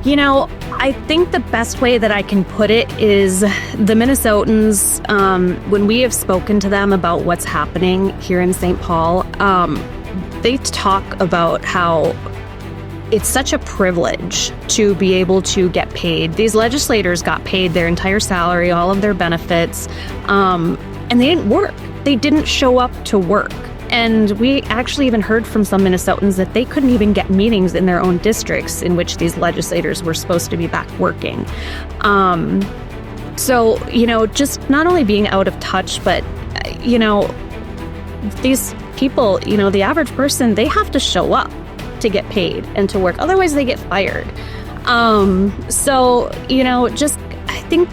I think the best way that I can put it is the Minnesotans, when we have spoken to them about what's happening here in St. Paul, they talk about how it's such a privilege to be able to get paid. These legislators got paid their entire salary, all of their benefits, and they didn't work. They didn't show up to work. And we actually even heard from some Minnesotans that they couldn't even get meetings in their own districts in which these legislators were supposed to be back working. So, just not only being out of touch, but, these people, the average person, they have to show up to get paid and to work. Otherwise, they get fired. I think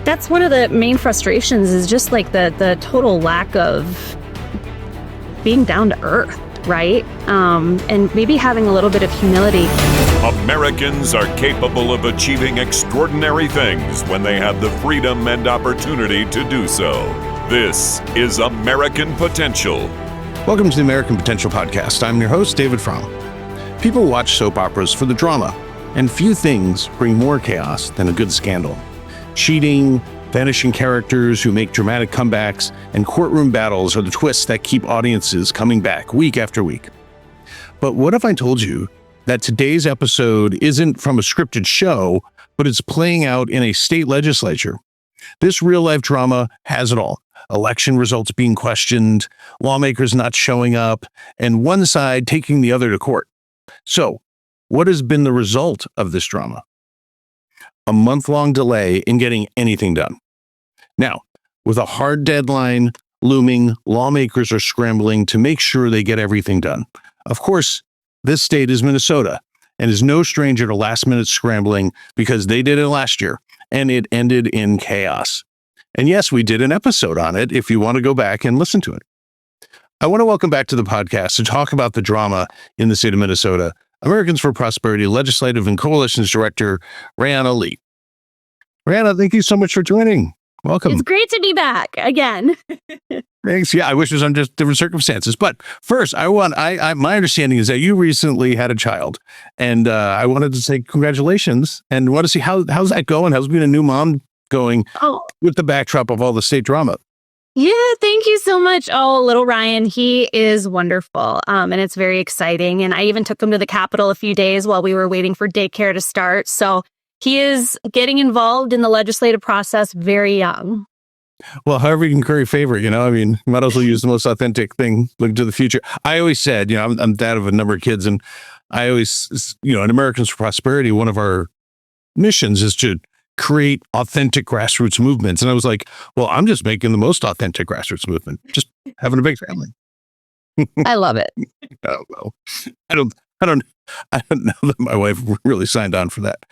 that's one of the main frustrations is just like the total lack of being down to earth, right? And maybe having a little bit of humility. Americans are capable of achieving extraordinary things when they have the freedom and opportunity to do so. This is American Potential. Welcome to the American Potential Podcast. I'm your host, David Fromm. People watch soap operas for the drama, and few things bring more chaos than a good scandal. Cheating, vanishing characters who make dramatic comebacks, and courtroom battles are the twists that keep audiences coming back week after week. But what if I told you that today's episode isn't from a scripted show, but it's playing out in a state legislature? This real-life drama has it all. Election results being questioned, lawmakers not showing up, and one side taking the other to court. So, what has been the result of this drama? A month-long delay in getting anything done. Now, with a hard deadline looming, lawmakers are scrambling to make sure they get everything done. Of course, this state is Minnesota and is no stranger to last-minute scrambling because they did it last year, and it ended in chaos. And yes, we did an episode on it if you want to go back and listen to it. I want to welcome back to the podcast to talk about the drama in the state of Minnesota, Americans for Prosperity Legislative and Coalitions Director, RaeAnna Lee. RaeAnna, thank you so much for joining. Welcome. It's great to be back again. Thanks. Yeah, I wish it was under different circumstances. But first, my understanding is that you recently had a child, and I wanted to say congratulations and want to see how's that going? How's being a new mom going with the backdrop of all the state drama? Yeah, thank you so much. Oh, little Ryan, he is wonderful. And it's very exciting. And I even took him to the Capitol a few days while we were waiting for daycare to start. So he is getting involved in the legislative process very young. Well, however you can curry favor, you might as well use the most authentic thing, look to the future. I always said, I'm dad of a number of kids, and I always, in Americans for Prosperity, one of our missions is to create authentic grassroots movements. And I was like, well, I'm just making the most authentic grassroots movement, just having a big family. I love it. Oh, well, I don't know that my wife really signed on for that.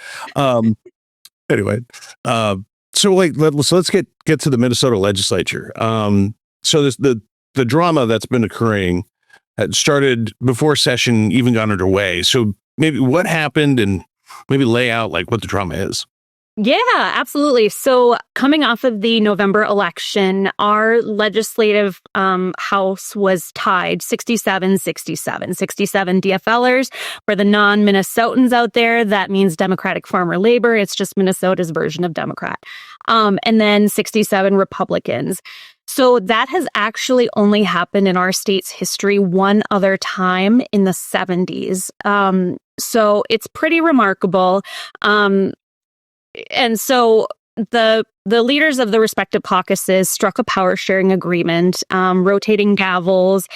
Anyway, so let's get to the Minnesota legislature. So the drama that's been occurring had started before session even got underway. So maybe what happened, and maybe lay out what the drama is. Yeah, absolutely. So coming off of the November election, our legislative house was tied 67-67. 67 DFLers. For the non-Minnesotans out there, that means Democratic Farmer Labor. It's just Minnesota's version of Democrat. And then 67 Republicans. So that has actually only happened in our state's history one other time in the 70s. So it's pretty remarkable. And so the leaders of the respective caucuses struck a power sharing agreement, rotating gavels,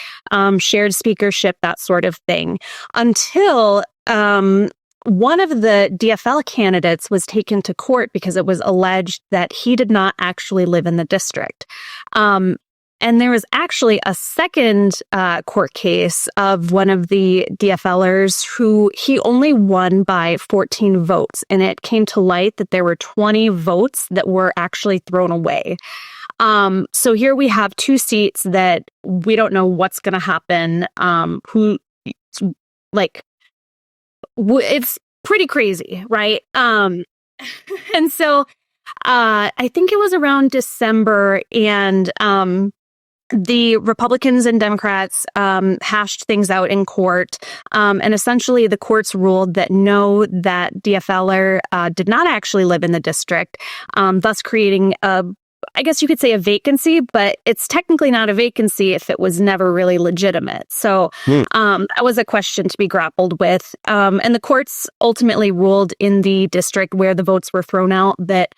shared speakership, that sort of thing, until one of the DFL candidates was taken to court because it was alleged that he did not actually live in the district. And there was actually a second court case of one of the DFLers who he only won by 14 votes. And it came to light that there were 20 votes that were actually thrown away. So here we have two seats that we don't know what's going to happen. It's pretty crazy, right? And so I think it was around December, and the Republicans and Democrats hashed things out in court, and essentially the courts ruled that no, that DFLer did not actually live in the district, thus creating I guess you could say a vacancy, but it's technically not a vacancy if it was never really legitimate. So that was a question to be grappled with. And the courts ultimately ruled in the district where the votes were thrown out that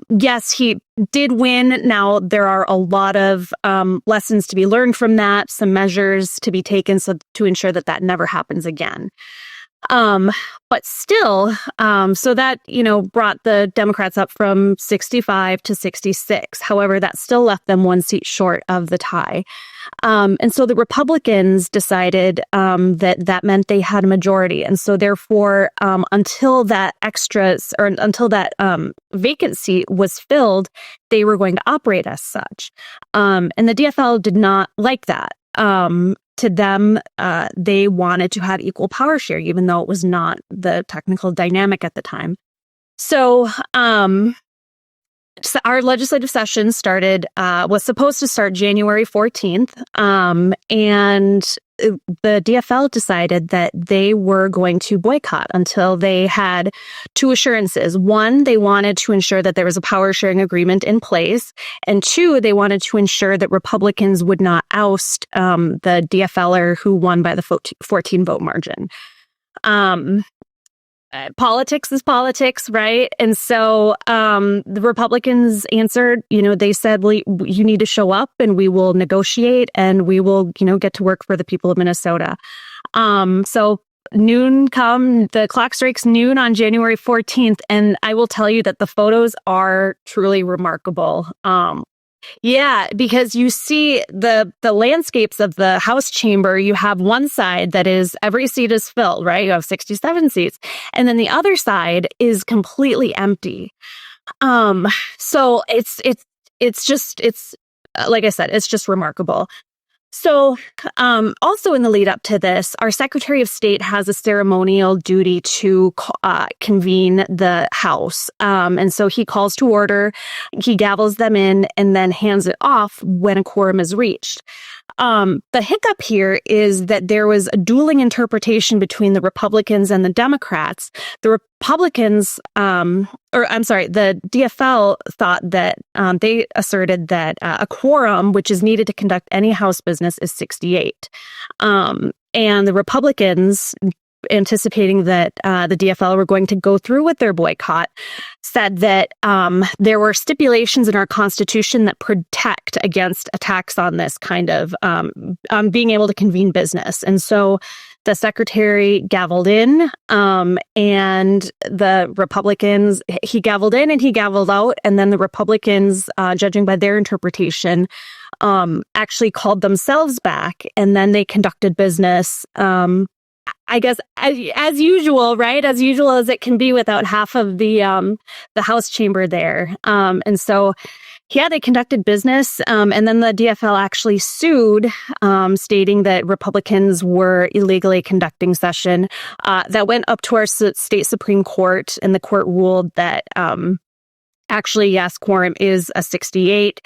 yes, he did win. Now, there are a lot of lessons to be learned from that, some measures to be taken to ensure that that never happens again. But still, so that, brought the Democrats up from 65 to 66. However, that still left them one seat short of the tie. And so the Republicans decided that meant they had a majority. And so therefore, until that vacant seat was filled, they were going to operate as such. And the DFL did not like that. To them, they wanted to have equal power share, even though it was not the technical dynamic at the time. So our legislative session was supposed to start January 14th, and the DFL decided that they were going to boycott until they had two assurances. One, they wanted to ensure that there was a power sharing agreement in place. And two, they wanted to ensure that Republicans would not oust the DFLer who won by the 14 vote margin. Politics is politics, right? And so the Republicans answered, they said, well, you need to show up and we will negotiate and we will, get to work for the people of Minnesota. So noon come, the clock strikes noon on January 14th. And I will tell you that the photos are truly remarkable. Yeah, because you see the landscapes of the House chamber. You have one side that is every seat is filled, right? You have 67 seats. And then the other side is completely empty. So it's like I said, it's just remarkable. So also in the lead up to this, our Secretary of State has a ceremonial duty to convene the House. And so he calls to order, he gavels them in, and then hands it off when a quorum is reached. The hiccup here is that there was a dueling interpretation between the Republicans and the Democrats. The Republicans, the DFL thought that they asserted that a quorum, which is needed to conduct any House business, is 68. And the Republicans, anticipating that the DFL were going to go through with their boycott, said that there were stipulations in our Constitution that protect against attacks on this kind of being able to convene business. And so the secretary gavelled in, and the Republicans, he gavelled in and he gavelled out, and then the Republicans, judging by their interpretation, actually called themselves back, and then they conducted business, I guess, as usual, right? As usual as it can be without half of the House chamber there. And so, yeah, they conducted business. And then the DFL actually sued, stating that Republicans were illegally conducting session. That went up to our state Supreme Court, and the court ruled that actually, yes, quorum is a 68.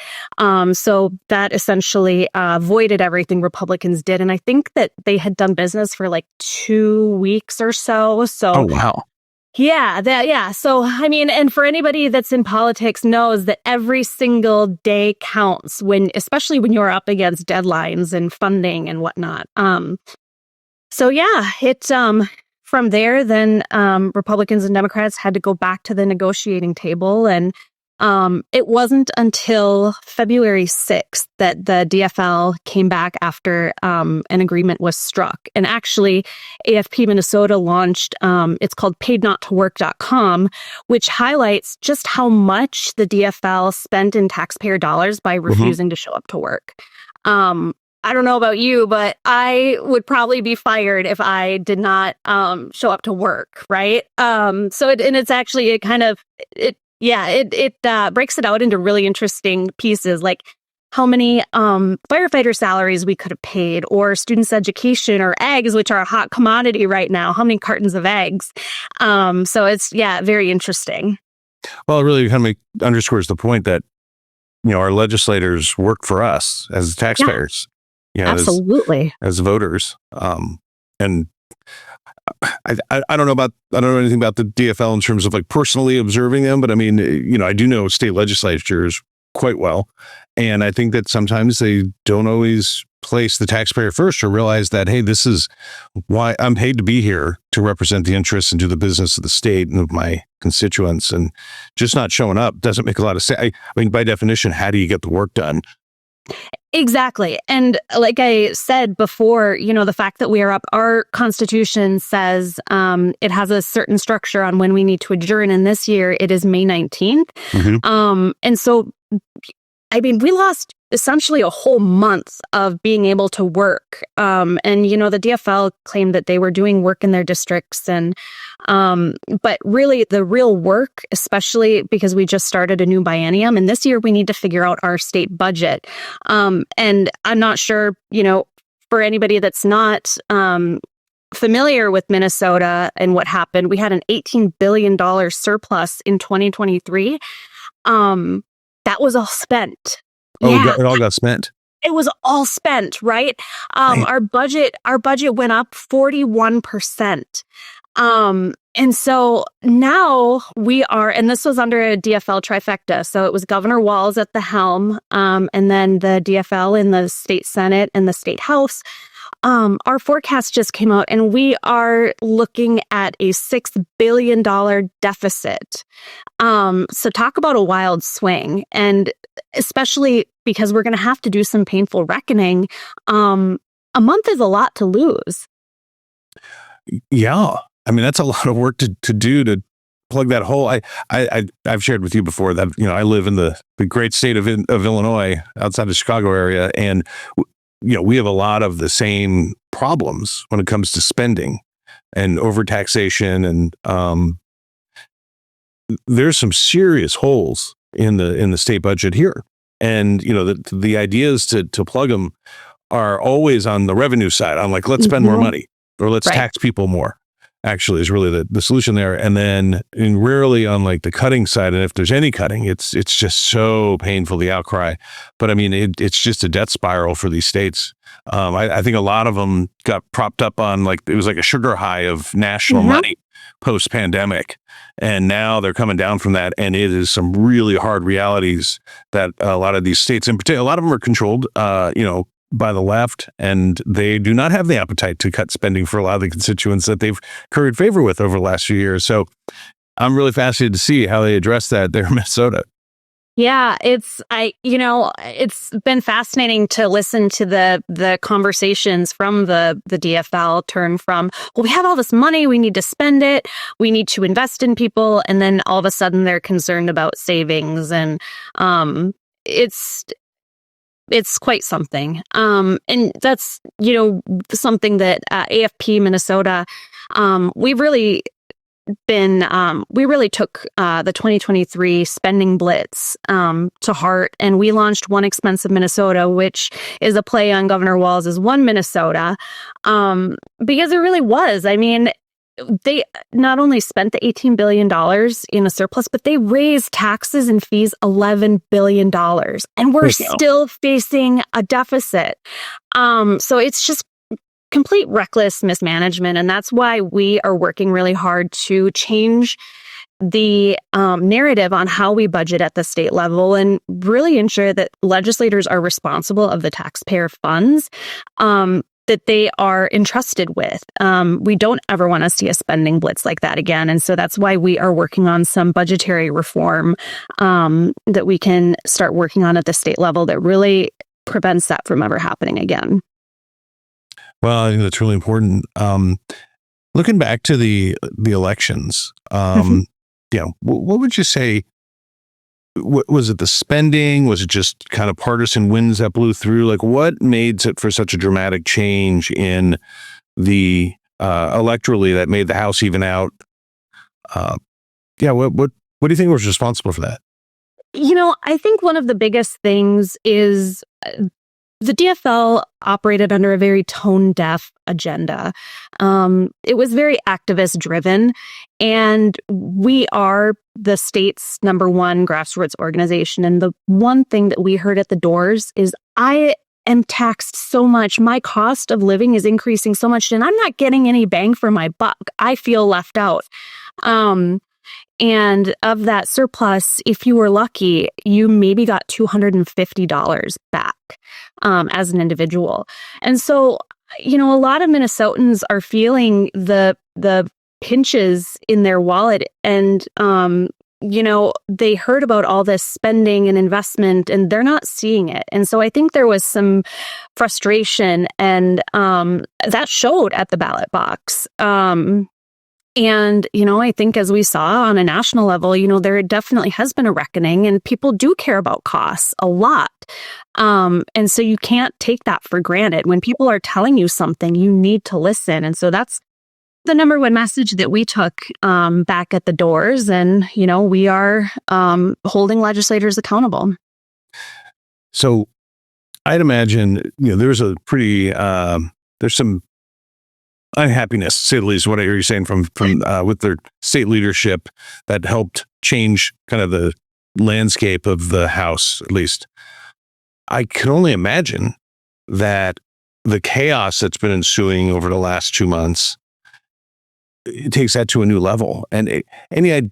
So that essentially voided everything Republicans did. And I think that they had done business for like 2 weeks or so. So, oh, wow. Yeah. So, I mean, and for anybody that's in politics knows that every single day counts especially when you're up against deadlines and funding and whatnot. So yeah, from there, then Republicans and Democrats had to go back to the negotiating table. And it wasn't until February 6th that the DFL came back after an agreement was struck. And actually, AFP Minnesota launched, it's called paidnottowork.com, which highlights just how much the DFL spent in taxpayer dollars by refusing to show up to work. I don't know about you, but I would probably be fired if I did not show up to work, right? It's actually it breaks it out into really interesting pieces, like how many firefighter salaries we could have paid, or students' education, or eggs, which are a hot commodity right now. How many cartons of eggs? So it's very interesting. Well, it really kind of underscores the point that our legislators work for us as taxpayers, Absolutely. as voters. And I don't know anything about the DFL in terms of like personally observing them, but I mean, I do know state legislatures quite well. And I think that sometimes they don't always place the taxpayer first or realize that, hey, this is why I'm paid to be here, to represent the interests and do the business of the state and of my constituents. And just not showing up doesn't make a lot of sense. I mean, by definition, how do you get the work done? Exactly. And like I said before, the fact that we are up, our Constitution says it has a certain structure on when we need to adjourn. And this year it is May 19th. Mm-hmm. And so, I mean, we lost essentially a whole month of being able to work. And, the DFL claimed that they were doing work in their districts. But really the real work, especially because we just started a new biennium, and this year we need to figure out our state budget. And I'm not sure, for anybody that's not familiar with Minnesota and what happened, we had an $18 billion surplus in 2023. That was all spent. It all got spent. It was all spent, right? Our budget went up 41%. And so now we are, and this was under a DFL trifecta. So it was Governor Walz at the helm, and then the DFL in the state Senate and the state House. Our forecast just came out, and we are looking at a $6 billion deficit. So talk about a wild swing, and especially because we're going to have to do some painful reckoning. A month is a lot to lose. Yeah. I mean, that's a lot of work to do to plug that hole. I've shared with you before that, I live in the great state of Illinois, outside the Chicago area. And, we have a lot of the same problems when it comes to spending and overtaxation. And there's some serious holes in the state budget here. And, the ideas to plug them are always on the revenue side. I'm like, let's spend more money, or let's tax people more, actually, is really the solution there. And then rarely on like the cutting side. And if there's any cutting, it's just so painful, the outcry. But I mean, it's just a death spiral for these states. I think a lot of them got propped up on it was like a sugar high of national money post pandemic. And now they're coming down from that. And it is some really hard realities that a lot of these states in particular, a lot of them are controlled, by the left, and they do not have the appetite to cut spending for a lot of the constituents that they've curried favor with over the last few years. So I'm really fascinated to see how they address that there in Minnesota. Yeah, it's been fascinating to listen to the conversations from the DFL turn from, well, we have all this money, we need to spend it, we need to invest in people, and then all of a sudden they're concerned about savings, and it's quite something. And that's, something that AFP Minnesota, we really took the 2023 spending blitz to heart, and we launched One Expensive Minnesota, which is a play on Governor Walz's One Minnesota, because it really was. I mean, they not only spent the $18 billion in a surplus, but they raised taxes and fees $11 billion. And we're still facing a deficit. So it's just complete reckless mismanagement. And that's why we are working really hard to change the narrative on how we budget at the state level and really ensure that legislators are responsible of the taxpayer funds that they are entrusted with. We don't ever want to see a spending blitz like that again. And so that's why we are working on some budgetary reform that we can start working on at the state level that really prevents that from ever happening again. Well, I think that's really important. Looking back to the elections, what would you say? Was it the spending? Was it just kind of partisan winds that blew through? Like, what made it for such a dramatic change in the electorally that made the House even out? What do you think was responsible for that? I think one of the biggest things is the DFL operated under a very tone-deaf agenda. It was very activist-driven, and we are the state's #1 grassroots organization. And the one thing that we heard at the doors is, I am taxed so much. My cost of living is increasing so much, and I'm not getting any bang for my buck. I feel left out. And of that surplus, if you were lucky, you maybe got $250 back as an individual. And so, a lot of Minnesotans are feeling the pinches in their wallet, and they heard about all this spending and investment, and they're not seeing it. And so I think there was some frustration, and that showed at the ballot box. And, I think as we saw on a national level, there definitely has been a reckoning, and people do care about costs a lot. And so you can't take that for granted. When people are telling you something, you need to listen. And so that's the #1 message that we took back at the doors. And, we are holding legislators accountable. So I'd imagine, there's a pretty, there's some unhappiness, to say the least, what you're saying from with their state leadership that helped change kind of the landscape of the House, at least. I can only imagine that the chaos that's been ensuing over the last 2 months, it takes that to a new level. And any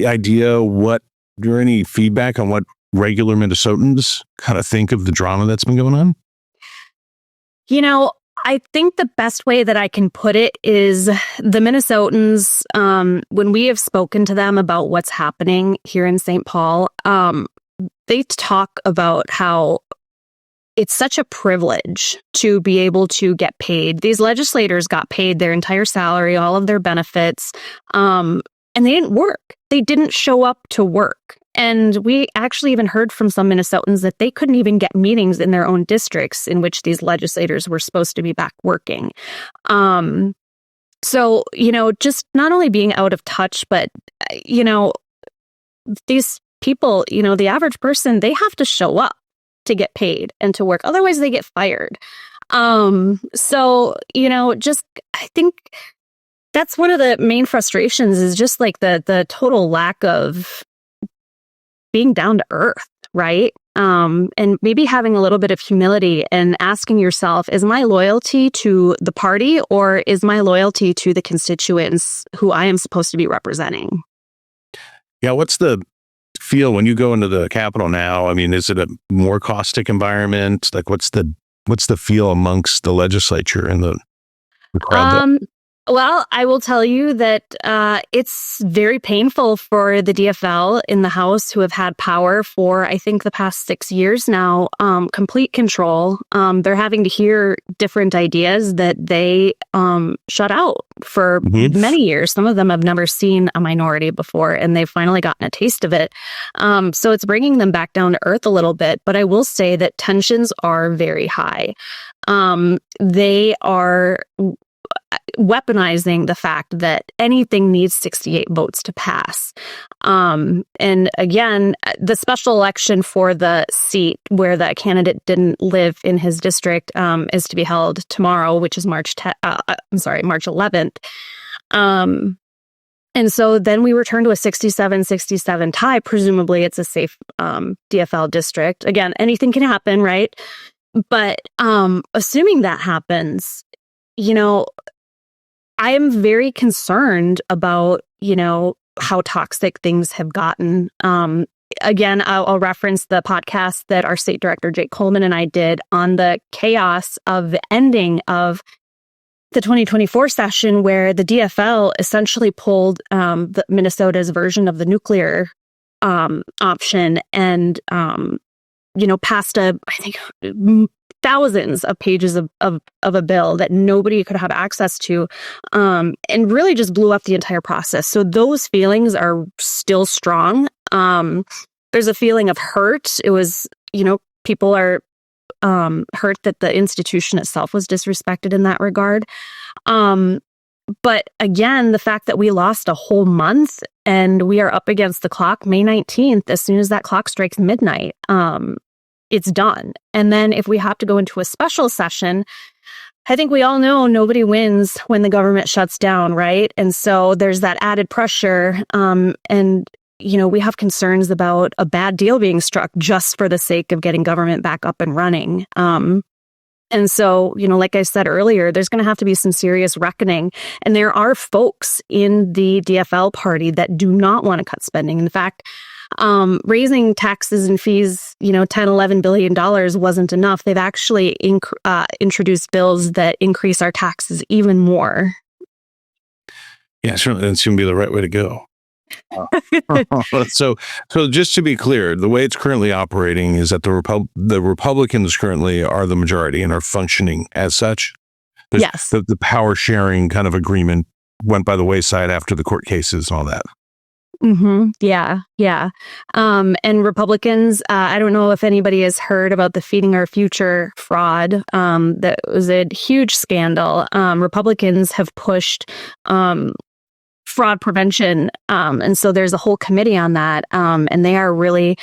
idea or any feedback on what regular Minnesotans kind of think of the drama that's been going on? I think the best way that I can put it is the Minnesotans, when we have spoken to them about what's happening here in St. Paul, they talk about how it's such a privilege to be able to get paid. These legislators got paid their entire salary, all of their benefits, and they didn't work. They didn't show up to work. And we actually even heard from some Minnesotans that they couldn't even get meetings in their own districts in which these legislators were supposed to be back working. So, just not only being out of touch, but, these people, the average person, they have to show up to get paid and to work. Otherwise, they get fired. So, I think that's one of the main frustrations is just like the total lack of being down to earth, right? And maybe having a little bit of humility and asking yourself, is my loyalty to the party or is my loyalty to the constituents who I am supposed to be representing? Yeah, what's the feel when you go into the Capitol now? I mean, is it a more caustic environment? Like, what's the feel amongst the legislature and the crowd? Well, I will tell you that it's very painful for the DFL in the House, who have had power for, I think, the past 6 years now, complete control. They're having to hear different ideas that they shut out for many years. Some of them have never seen a minority before, and they've finally gotten a taste of it. So it's bringing them back down to earth a little bit. But I will say that tensions are very high. They are weaponizing the fact that anything needs 68 votes to pass. And again, the special election for the seat where the candidate didn't live in his district is to be held tomorrow, which is March 11th. And so then we return to a 67-67 tie. Presumably it's a safe DFL district. Again, anything can happen, right? But assuming that happens, I am very concerned about, how toxic things have gotten. Again, I'll reference the podcast that our state director, Jake Coleman, and I did on the chaos of the ending of the 2024 session, where the DFL essentially pulled Minnesota's version of the nuclear option and, passed I think, thousands of pages of a bill that nobody could have access to, and really just blew up the entire process. So those feelings are still strong. There's a feeling of hurt. It was, people are hurt that the institution itself was disrespected in that regard. But again, the fact that we lost a whole month and we are up against the clock May 19th, as soon as that clock strikes midnight, it's done. And then if we have to go into a special session, I think we all know nobody wins when the government shuts down, right? And so there's that added pressure. And, we have concerns about a bad deal being struck just for the sake of getting government back up and running. And so, like I said earlier, there's going to have to be some serious reckoning. And there are folks in the DFL party that do not want to cut spending. In fact, raising taxes and fees, $10-11 billion wasn't enough. They've actually introduced bills that increase our taxes even more. Yeah, certainly doesn't seem to be the right way to go. So just to be clear, the way it's currently operating is that the Republicans currently are the majority and are functioning as such. Yes. The power sharing kind of agreement went by the wayside after the court cases and all that. Mm-hmm. Yeah. And Republicans, I don't know if anybody has heard about the Feeding Our Future fraud. That was a huge scandal. Republicans have pushed fraud prevention. And so there's a whole committee on that. And they are really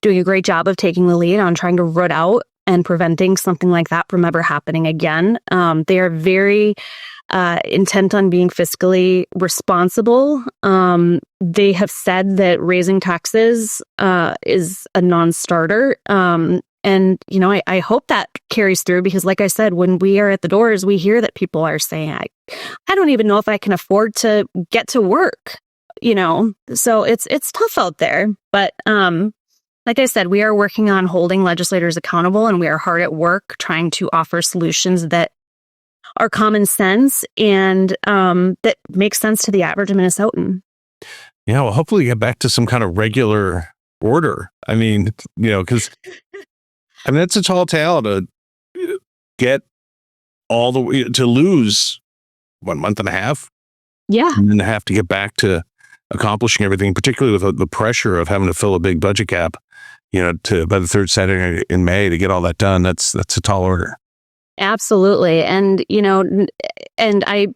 doing a great job of taking the lead on trying to root out and preventing something like that from ever happening again. They are very intent on being fiscally responsible. They have said that raising taxes is a non-starter. And, I hope that carries through because, like I said, when we are at the doors, we hear that people are saying, I don't even know if I can afford to get to work, so it's tough out there. But like I said, we are working on holding legislators accountable, and we are hard at work trying to offer solutions that are common sense and that make sense to the average Minnesotan. Yeah, well, hopefully get back to some kind of regular order. I mean, because it's a tall tale to get all the way to lose 1 month and a half. Yeah. And then to have to get back to accomplishing everything, particularly with the pressure of having to fill a big budget gap, by the third Saturday in May to get all that done. That's a tall order. Absolutely. And, and I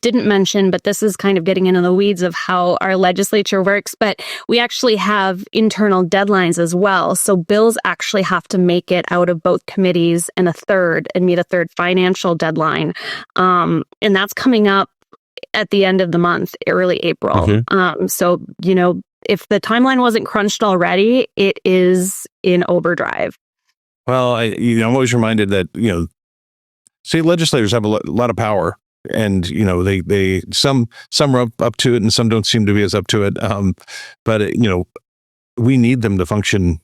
didn't mention, but this is kind of getting into the weeds of how our legislature works, but we actually have internal deadlines as well. So bills actually have to make it out of both committees and meet a third financial deadline. And that's coming up at the end of the month, early April. Mm-hmm. So, if the timeline wasn't crunched already, it is in overdrive. Well, I'm always reminded that, state legislators have a lot of power. And, they some are up to it and some don't seem to be as up to it. But, we need them to function,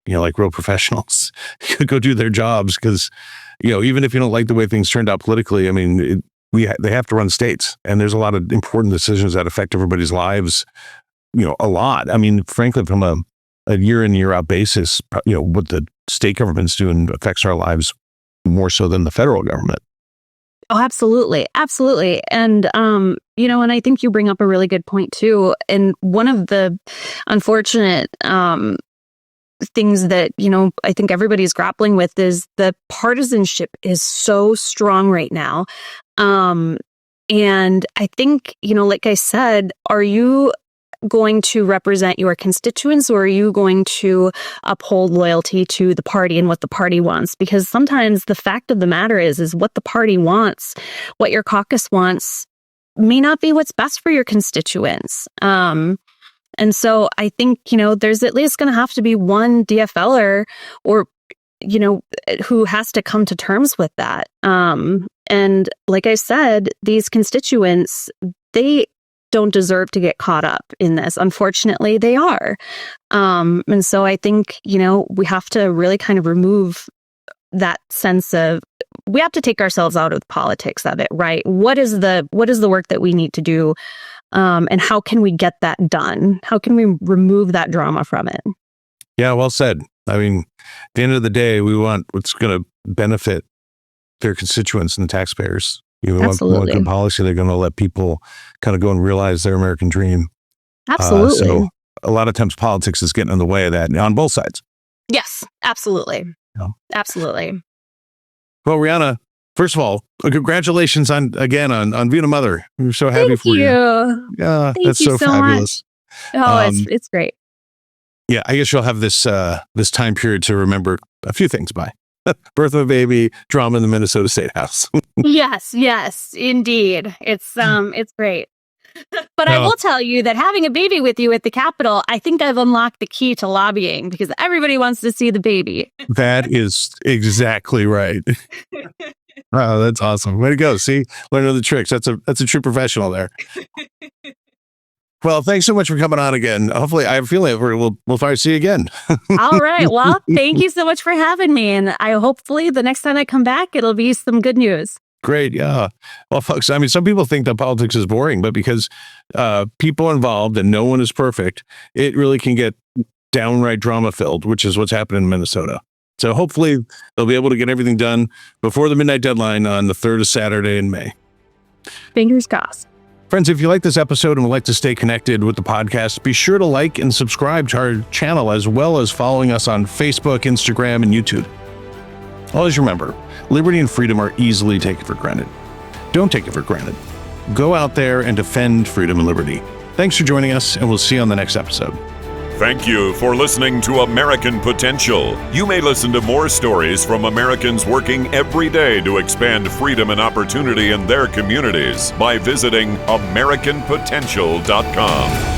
like real professionals, go do their jobs. Because, even if you don't like the way things turned out politically, I mean, they have to run states. And there's a lot of important decisions that affect everybody's lives, a lot. I mean, frankly, from a year in, year out basis, what the state government's doing affects our lives more so than the federal government. Oh, absolutely. Absolutely. And, and I think you bring up a really good point too. And one of the unfortunate things that, I think everybody's grappling with is the partisanship is so strong right now. And I think, like I said, are you going to represent your constituents, or are you going to uphold loyalty to the party and what the party wants? Because sometimes the fact of the matter is what the party wants, what your caucus wants, may not be what's best for your constituents. And so I think, there's at least going to have to be one DFLer or, who has to come to terms with that. And like I said, these constituents, they don't deserve to get caught up in this. Unfortunately, they are. And so I think, we have to really kind of remove that sense of, we have to take ourselves out of the politics of it, right? What is the work that we need to do? And how can we get that done? How can we remove that drama from it? Yeah, well said. I mean, at the end of the day, we want what's going to benefit their constituents and the taxpayers. We want good policy. They're going to let people kind of go and realize their American dream. Absolutely. So a lot of times politics is getting in the way of that on both sides. Yes, absolutely. Yeah. Absolutely. Well, RaeAnna, first of all, congratulations on being a mother. We're so happy for you. Thank you. Yeah, Thank that's you so fabulous. Much. Oh, it's great. Yeah, I guess you'll have this this time period to remember a few things by. Birth of a baby, drama in the Minnesota State House. Yes, indeed. It's great. But I No. will tell you that having a baby with you at the Capitol, I think I've unlocked the key to lobbying because everybody wants to see the baby. That is exactly right. Oh, that's awesome. Way to go. See, learn the tricks. That's a true professional there. Well, thanks so much for coming on again. Hopefully, I feel like we'll probably see you again. All right. Well, thank you so much for having me. And hopefully the next time I come back, it'll be some good news. Great. Yeah. Well, folks, I mean, some people think that politics is boring, but because people involved and no one is perfect, it really can get downright drama filled, which is what's happening in Minnesota. So hopefully they'll be able to get everything done before the midnight deadline on the 3rd of Saturday in May. Fingers crossed. Friends, if you like this episode and would like to stay connected with the podcast, be sure to like and subscribe to our channel, as well as following us on Facebook, Instagram, and YouTube. Always remember, liberty and freedom are easily taken for granted. Don't take it for granted. Go out there and defend freedom and liberty. Thanks for joining us, and we'll see you on the next episode. Thank you for listening to American Potential. You may listen to more stories from Americans working every day to expand freedom and opportunity in their communities by visiting AmericanPotential.com.